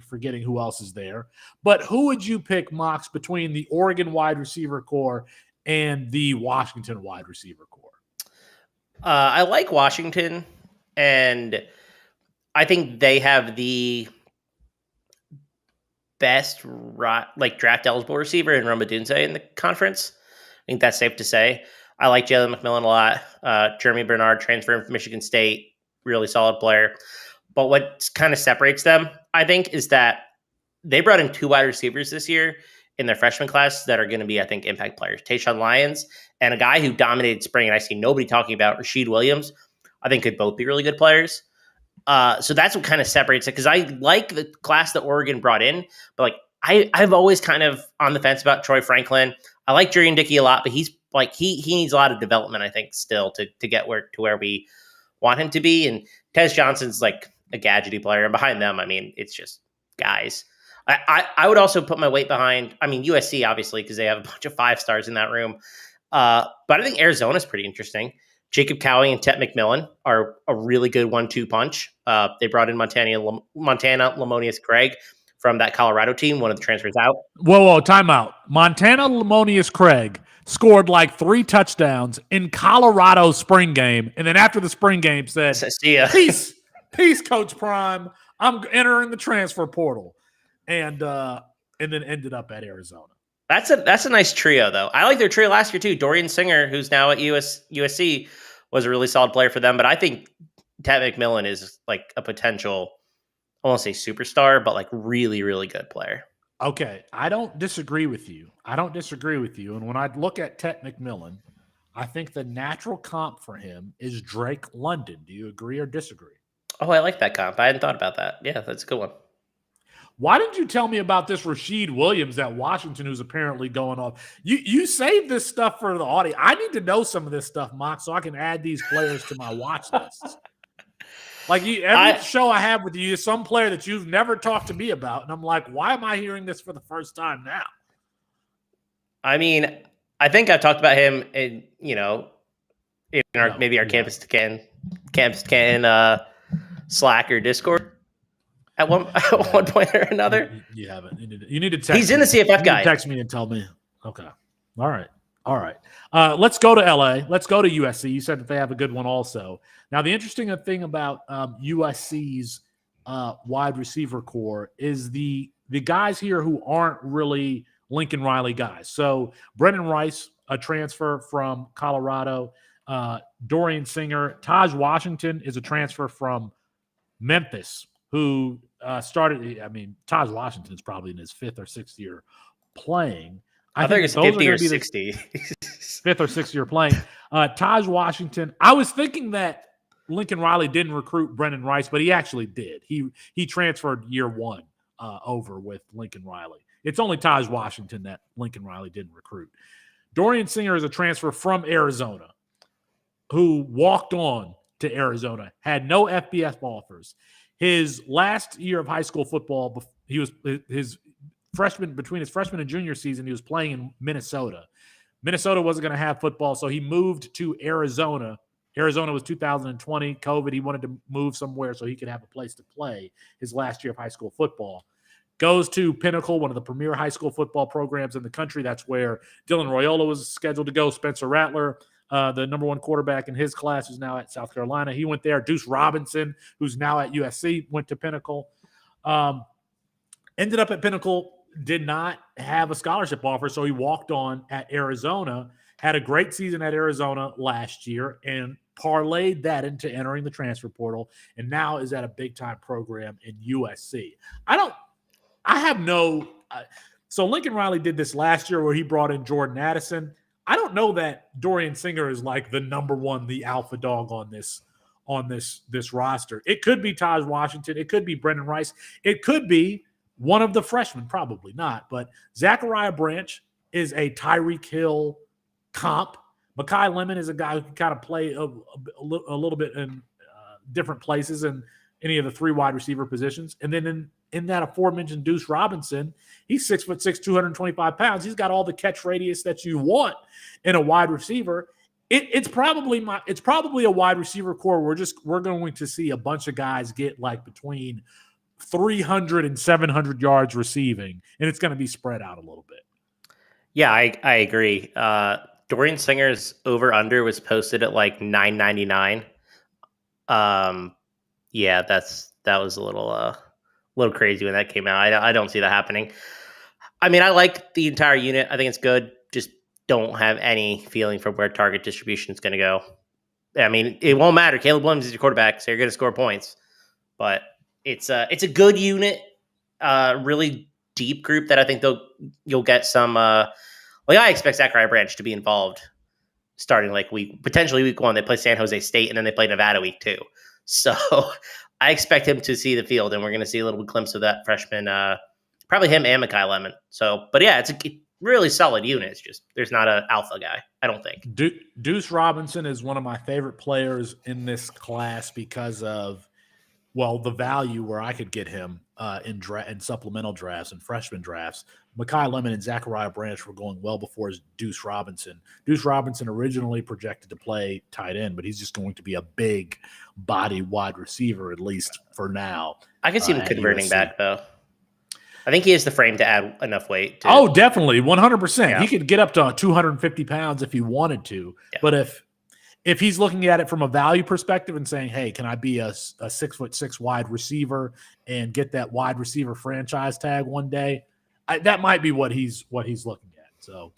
forgetting who else is there. But who would you pick, Mox, between the Oregon wide receiver core and the Washington wide receiver core? I like Washington, and I think they have the best draft eligible receiver in Rome Odunze in the conference. I think that's safe to say. I like Jalen McMillan a lot. Jeremy Bernard, transferring from Michigan State, really solid player. But what kind of separates them, I think, is that they brought in 2 wide receivers this year in their freshman class that are going to be, I think, impact players. Tayshaun Lyons and a guy who dominated spring, and I see nobody talking about, Rashid Williams, I think could both be really good players. So that's what kind of separates it, because I like the class that Oregon brought in, but I've always kind of on the fence about Troy Franklin. I like Jerrion Dickey a lot, but he's he needs a lot of development, I think, still to get where we want him to be. And Tez Johnson's like a gadgety player, and behind them, I mean, it's just guys. I would also put my weight behind, USC, obviously, because they have a bunch of 5-stars in that room. But I think Arizona's pretty interesting. Jacob Cowie and Tet McMillan are a really good 1-2 punch. They brought in Montana Lamonius Craig from that Colorado team, one of the transfers out. Whoa, timeout. Montana Lamonius Craig scored 3 touchdowns in Colorado's spring game, and then after the spring game said, "See ya. Peace, Coach Prime. I'm entering the transfer portal," and then ended up at Arizona. That's a nice trio, though. I like their trio last year too. Dorian Singer, who's now at USC, was a really solid player for them. But I think Tet McMillan is a potential, I won't say superstar, but really, really good player. Okay, I don't disagree with you. And when I look at Tet McMillan, I think the natural comp for him is Drake London. Do you agree or disagree? Oh, I like that comp. I hadn't thought about that. Yeah, that's a good one. Why didn't you tell me about this Rashid Williams at Washington, who's apparently going off? You saved this stuff for the audience. I need to know some of this stuff, Mox, so I can add these players to my watch lists. Every show I have with you is some player that you've never talked to me about, and I'm like, why am I hearing this for the first time now? I think I've talked about him in our Campus2Canton Slack or Discord. At one point or another. You haven't. You need to text He's in the CFF guy. Text me and tell me. Okay. All right. Let's go to LA. Let's go to USC. You said that they have a good one also. Now, the interesting thing about USC's wide receiver core is the guys here who aren't really Lincoln Riley guys. So Brendan Rice, a transfer from Colorado. Dorian Singer. Taj Washington is a transfer from Memphis, who started, Taj Washington is probably in his 5th or 6th year playing. I think it's 50 or 60. 5th or 6th year playing. Taj Washington, I was thinking that Lincoln Riley didn't recruit Brendan Rice, but he actually did. He transferred year 1 over with Lincoln Riley. It's only Taj Washington that Lincoln Riley didn't recruit. Dorian Singer is a transfer from Arizona, who walked on to Arizona, had no FBS offers. His last year of high school football, he was his freshman, between his freshman and junior season, he was playing in Minnesota. Minnesota wasn't going to have football, so he moved to Arizona. Arizona was 2020, COVID. He wanted to move somewhere so he could have a place to play his last year of high school football. Goes to Pinnacle, one of the premier high school football programs in the country. That's where Dylan Royola was scheduled to go. Spencer Rattler, the number one quarterback in his class, who's now at South Carolina. He went there. Deuce Robinson, who's now at USC, went to Pinnacle. Ended up at Pinnacle, did not have a scholarship offer, so he walked on at Arizona, had a great season at Arizona last year, and parlayed that into entering the transfer portal, and now is at a big-time program in USC. So Lincoln Riley did this last year where he brought in Jordan Addison. I don't know that Dorian Singer is like the number one, the alpha dog on this roster. It could be Taj Washington. It could be Brendan Rice. It could be one of the freshmen, probably not. But Zachariah Branch is a Tyreek Hill comp. Mekhi Lemon is a guy who can kind of play a little bit in different places in any of the three wide receiver positions. And then in that aforementioned Deuce Robinson, he's 6'6", 225 pounds. He's got all the catch radius that you want in a wide receiver. It's probably a wide receiver core. We're going to see a bunch of guys get like between 300 and 700 yards receiving, and it's going to be spread out a little bit. Yeah, I agree. Dorian Singer's over-under was posted at like 999. Yeah, that was a little crazy when that came out. I don't see that happening. I mean, I like the entire unit. I think it's good. Just don't have any feeling for where target distribution is going to go. I mean, it won't matter. Caleb Williams is your quarterback, so you're going to score points. But it's a good unit, really deep group that I think you'll get some. I expect Zachariah Branch to be involved starting potentially week 1. They play San Jose State and then they play Nevada week 2. So I expect him to see the field, and we're going to see a little glimpse of that freshman, probably him and Mekhi Lemon. So, but yeah, it's a really solid unit. It's just there's not an alpha guy, I don't think. Deuce Robinson is one of my favorite players in this class because of, the value where I could get him in supplemental drafts and freshman drafts. Mekhi Lemon and Zachariah Branch were going well before Deuce Robinson. Deuce Robinson originally projected to play tight end, but he's just going to be a big body wide receiver, at least for now. I can see him converting back, though. I think he has the frame to add enough weight. Definitely, 100%. Yeah. He could get up to 250 pounds if he wanted to. Yeah. But if he's looking at it from a value perspective and saying, hey, can I be a 6'6" wide receiver and get that wide receiver franchise tag one day? That might be what he's looking at. So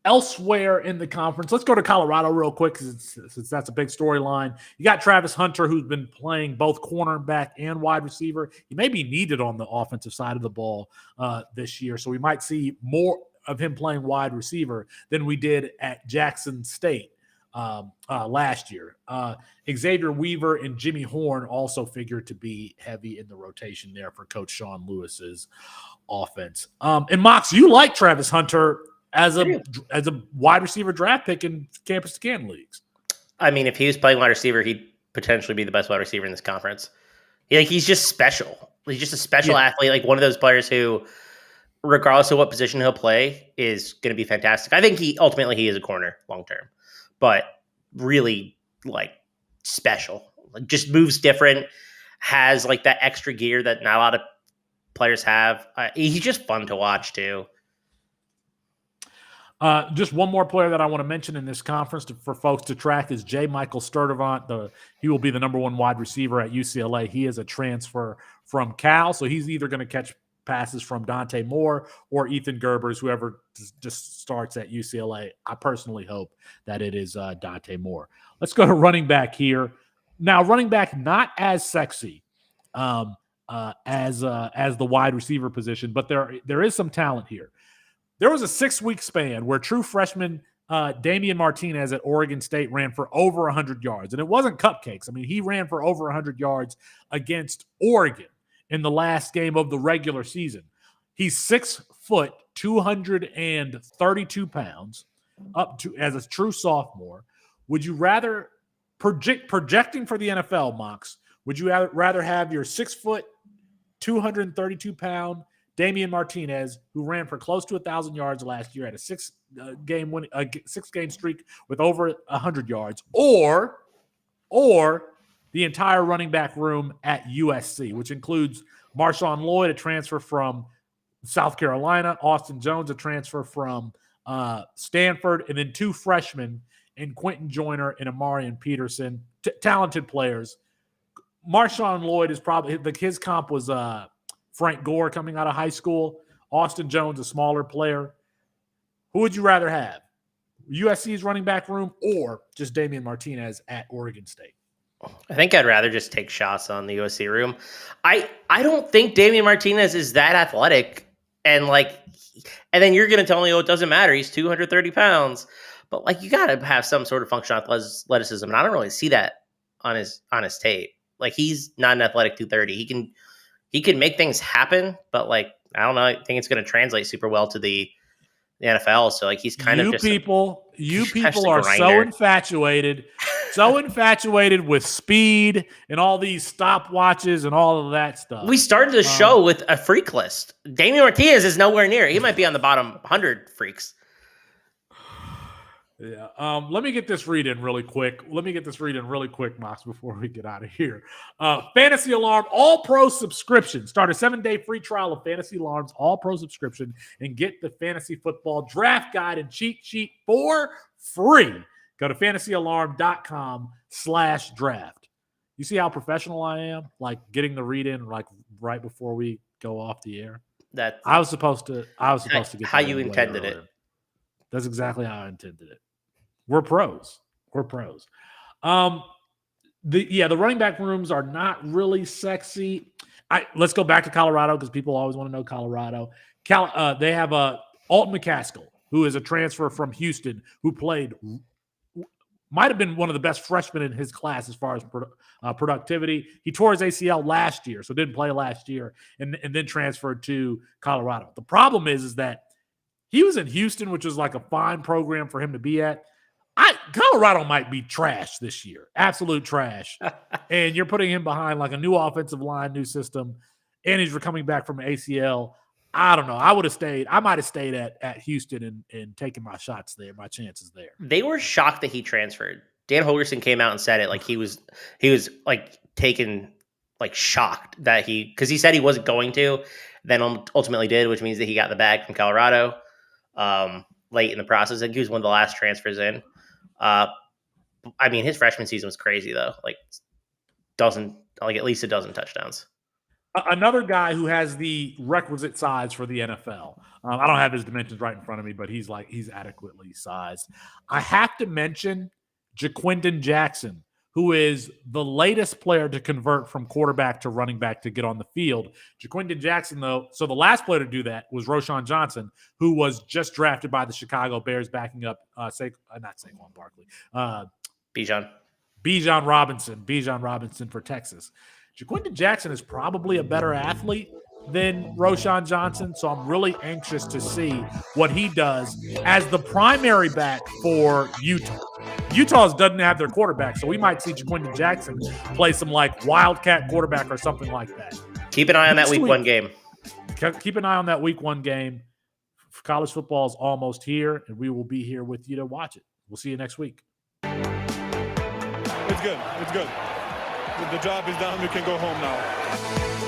elsewhere in the conference, let's go to Colorado real quick since that's a big storyline. You got Travis Hunter, who's been playing both cornerback and wide receiver. He may be needed on the offensive side of the ball this year, so we might see more of him playing wide receiver than we did at Jackson State last year. Xavier Weaver and Jimmy Horn also figured to be heavy in the rotation there for Coach Sean Lewis's offense. And Mox, you like Travis Hunter as a wide receiver draft pick in Campus2Canton leagues. I mean, if he was playing wide receiver, he'd potentially be the best wide receiver in this conference. He's just special. He's just a special athlete, like one of those players who, regardless of what position he'll play, is going to be fantastic. I think he is a corner long term, but really special. Just moves different, has that extra gear that not a lot of players have. He's just fun to watch too. Just one more player that I want to mention in this conference for folks to track is J. Michael Sturdivant. He will be the number one wide receiver at UCLA. He is a transfer from Cal, so he's either going to catch passes from Dante Moore or Ethan Gerbers, whoever just starts at UCLA. I personally hope that it is Dante Moore. Let's go to running back here. Now, running back not as sexy as the wide receiver position, but there is some talent here. There was a 6-week span where true freshman Damian Martinez at Oregon State ran for over 100 yards. And it wasn't cupcakes. I mean, he ran for over 100 yards against Oregon in the last game of the regular season. He's 6 foot, 232 pounds, as a true sophomore, Would you rather projecting for the NFL, Mox? Would you rather have your 6 foot, 232 pound Damian Martinez, who ran for close to 1,000 yards last year, at a six-game streak with over 100 yards, or the entire running back room at USC, which includes Marshawn Lloyd, a transfer from South Carolina, Austin Jones, a transfer from Stanford, and then 2 freshmen in Quentin Joyner and Amarian Peterson, talented players. Marshawn Lloyd is probably his comp was Frank Gore coming out of high school. Austin Jones, a smaller player. Who would you rather have? USC's running back room or just Damian Martinez at Oregon State? I think I'd rather just take shots on the USC room. I don't think Damian Martinez is that athletic. And then you're going to tell me, it doesn't matter. He's 230 pounds. But you got to have some sort of functional athleticism. And I don't really see that on his tape. He's not an athletic 230. He can make things happen, but I don't know. I think it's going to translate super well to the NFL. So he's kind of just you people are so infatuated with speed and all these stopwatches and all of that stuff. We started the show with a freak list. Damian Martinez is nowhere near. He might be on the bottom 100 freaks. Yeah. Let me get this read in really quick. Mox, before we get out of here. Fantasy Alarm All-Pro subscription. Start a 7-day free trial of Fantasy Alarm's All-Pro subscription and get the fantasy football draft guide and cheat sheet for free. Go to fantasyAlarm.com/draft. You see how professional I am? Getting the read in right before we go off the air. I was supposed to get how you intended it. That's exactly how I intended it. We're pros. The running back rooms are not really sexy. Let's go back to Colorado because people always want to know Colorado. They have Alton McCaskill, who is a transfer from Houston, who might have been one of the best freshmen in his class as far as productivity. He tore his ACL last year, so didn't play last year, and then transferred to Colorado. The problem is that he was in Houston, which was a fine program for him to be at. Colorado might be trash this year, absolute trash. And you're putting him behind a new offensive line, new system, and he's coming back from an ACL. I don't know. I might have stayed at Houston and taken my shots there, my chances there. They were shocked that he transferred. Dan Holgerson came out and said it he was taken shocked that because he said he wasn't going to, then ultimately did, which means that he got the bag from Colorado late in the process. He was one of the last transfers in. His freshman season was crazy though. At least a dozen touchdowns. Another guy who has the requisite size for the NFL. I don't have his dimensions right in front of me, but he's adequately sized. I have to mention Jaquindon Jackson, who is the latest player to convert from quarterback to running back to get on the field. Jaquindon Jackson, though, so the last player to do that was Roshan Johnson, who was just drafted by the Chicago Bears, backing up not Saquon Barkley, Bijan Robinson for Texas. Jaquindon Jackson is probably a better athlete than Roshan Johnson, so I'm really anxious to see what he does as the primary back for Utah. Utah doesn't have their quarterback, so we might see Jaquindon Jackson play some Wildcat quarterback or something like that. Keep an eye on that week 1 game. Keep an eye on that week 1 game. College football is almost here, and we will be here with you to watch it. We'll see you next week. It's good. The job is done. We can go home now.